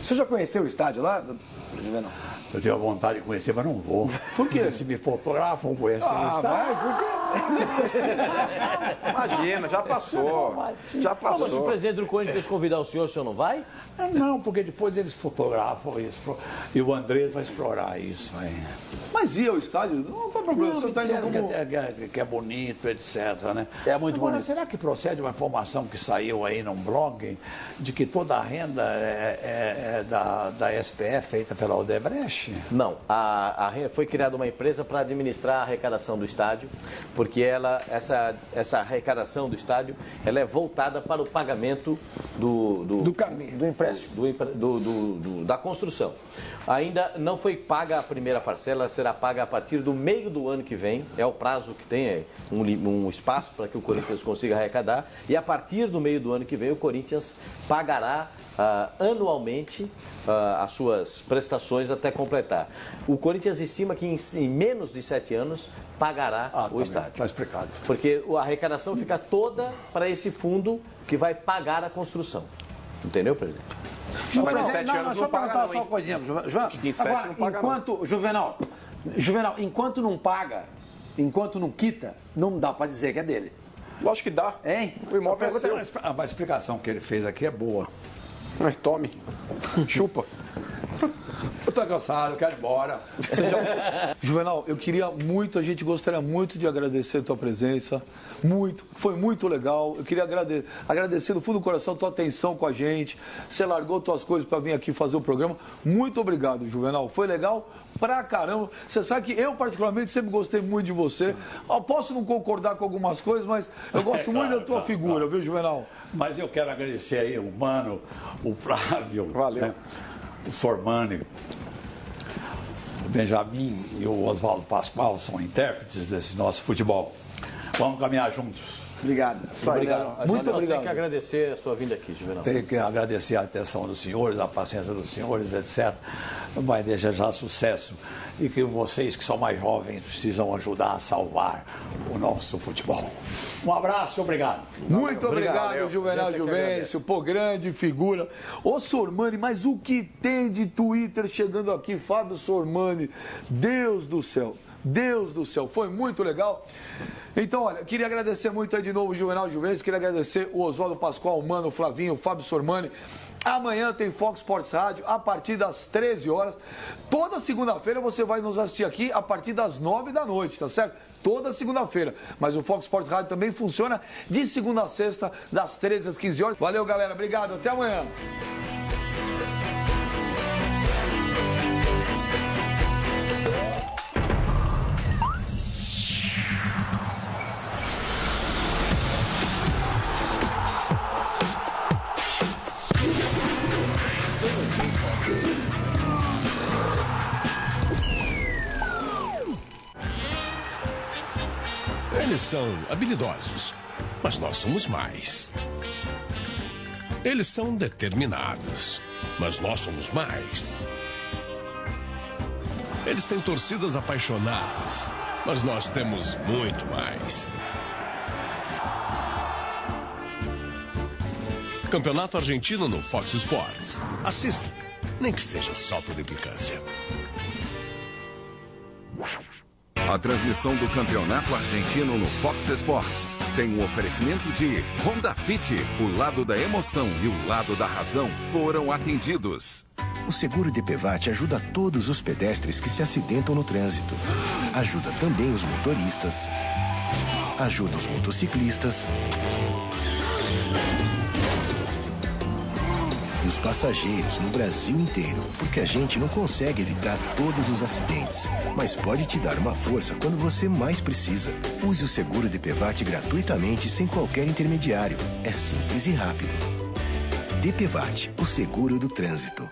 Você já conheceu o estádio lá? Juvenal? Eu tenho vontade de conhecer, mas não vou. Por quê? Se me fotografam, conhecer o estádio. Por quê? Imagina, já passou. Já Mas se o passou. presidente do Corinthians convidar o senhor não vai? Não, porque depois eles fotografam isso. E o André vai explorar isso aí. Mas ir ao estádio, não tem problema. O senhor está indo Disseram como... que é bonito, etc. Né? É muito Agora, bonito. será que procede uma informação que saiu aí num blog de que toda a renda é da SPF feita pela Odebrecht? Não. Foi criada uma empresa para administrar a arrecadação do estádio, porque essa arrecadação do estádio ela é voltada para o pagamento Do caminho. Do empréstimo. da construção. Ainda não foi paga a primeira parcela, ela será paga a partir do meio do ano que vem, é o prazo que tem um espaço para que o Corinthians consiga arrecadar, e a partir do meio do ano que vem o Corinthians pagará anualmente as suas prestações até completar. O Corinthians estima que em menos de 7 anos pagará o estádio. Está explicado. Porque a arrecadação fica toda para esse fundo que vai pagar a construção. Entendeu, presidente? Mas em 7 anos só não perguntar paga, só não, uma coisinha, João. que em 7 Agora, não paga, enquanto, Juvenal, enquanto não paga, enquanto não quita, não dá para dizer que é dele. Lógico que dá. Hein? O imóvel é seu. A explicação que ele fez aqui é boa. Ai, tome. Chupa. Eu estou cansado, eu quero ir embora. Juvenal, a gente gostaria muito de agradecer a tua presença, muito, foi muito legal, eu queria agradecer do fundo do coração a tua atenção com a gente, você largou tuas coisas para vir aqui fazer o programa, muito obrigado, Juvenal, foi legal pra caramba, você sabe que eu particularmente sempre gostei muito de você, eu posso não concordar com algumas coisas, mas eu gosto muito da tua figura, viu, Juvenal? Mas eu quero agradecer aí o Mano, o Flávio, Valeu. né, o Sormani, o Benjamin e o Oswaldo Pascoal são intérpretes desse nosso futebol. Vamos caminhar juntos. Obrigado. Muito obrigado. Tem que agradecer a sua vinda aqui, Juvenal. Tenho que agradecer a atenção dos senhores, a paciência dos senhores, etc. Vai desejar sucesso e que vocês que são mais jovens precisam ajudar a salvar o nosso futebol. Um abraço e obrigado. Muito obrigado, Valeu. Juvenal Juvencio, pô, grande figura. Ô Sormani, mas o que tem de Twitter chegando aqui, Fábio Sormani? Deus do céu, foi muito legal. Então, olha, queria agradecer muito aí de novo o Juvenal Juvencio, queria agradecer o Oswaldo Pascoal, o Mano, o Flavinho, o Fábio Sormani. Amanhã tem Fox Sports Rádio a partir das 13 horas. Toda segunda-feira você vai nos assistir aqui a partir das 9 da noite, tá certo? Toda segunda-feira. Mas o Fox Sports Rádio também funciona de segunda a sexta, das 13 às 15 horas. Valeu, galera. Obrigado. Até amanhã. Eles são habilidosos, mas nós somos mais. Eles são determinados, mas nós somos mais. Eles têm torcidas apaixonadas, mas nós temos muito mais. Campeonato Argentino no Fox Sports. Assista, nem que seja só por implicância. A transmissão do Campeonato Argentino no Fox Sports. tem um oferecimento de Honda Fit. O lado da emoção e o lado da razão foram atendidos. O seguro DPVAT ajuda todos os pedestres que se acidentam no trânsito. Ajuda também os motoristas. Ajuda os motociclistas. E os passageiros no Brasil inteiro. Porque a gente não consegue evitar todos os acidentes. Mas pode te dar uma força quando você mais precisa. Use o seguro DPVAT gratuitamente sem qualquer intermediário. É simples e rápido. DPVAT, o seguro do trânsito.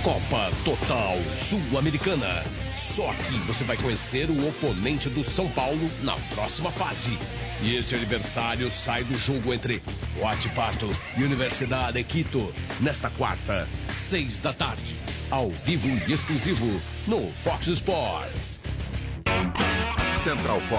Copa Total Sul-Americana. Só aqui você vai conhecer o oponente do São Paulo na próxima fase. E este aniversário sai do jogo entre Huachipato e Universidade de Quito, nesta quarta, 6 da tarde. Ao vivo e exclusivo no Fox Sports. Central Fox.